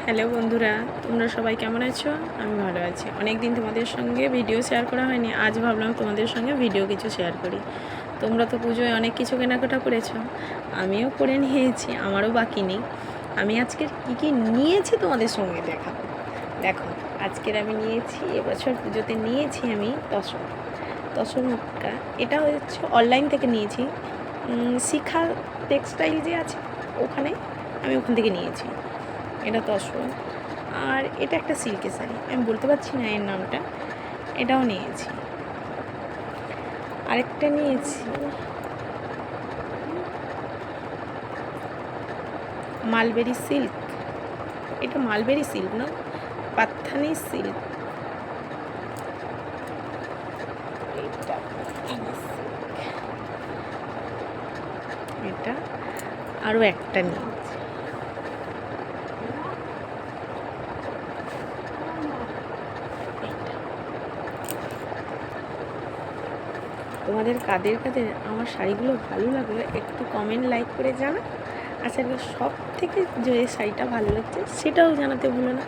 Hello বন্ধুরা, তোমরা সবাই কেমন আছো? আমি ভালো আছি। অনেক দিন তোমাদের সঙ্গে ভিডিও শেয়ার করা হয়নি। আজ ভাবলাম তোমাদের সঙ্গে ভিডিও কিছু শেয়ার করি। তোমরা তো পুজোয় অনেক কিছু কেনাকাটা করেছো, আমিও করে নিয়েছি, আমারও বাকি নেই। আমি আজকের কী নিয়েছি তোমাদের সঙ্গে দেখাবো। দেখো, আজকের আমি নিয়েছি, এবছর পুজোতে নিয়েছি আমি তসর মুটকা। এটা হচ্ছে অনলাইন থেকে নিয়েছি, শিখা টেক্সটাইল যে আছে ওখানে, আমি ওখান থেকে নিয়েছি। এটা তসর, আর এটা একটা সিল্কের শাড়ি, আমি বলতে পারছি না এর নামটা। এটাও নিয়েছি। আরেকটা নিয়েছি মালবেরি সিল্ক। এটা মালবেরি সিল্ক না, পাত্থানি সিল্ক। এটা আরও একটা নিয়েছি। তোমাদের কাদের কাদের আমার শাড়িগুলো ভালো লাগলো একটু কমেন্ট লাইক করে জানা। আচ্ছা, সব থেকে যে শাড়িটা ভালো লাগছে সেটাও জানাতে ভুলো না।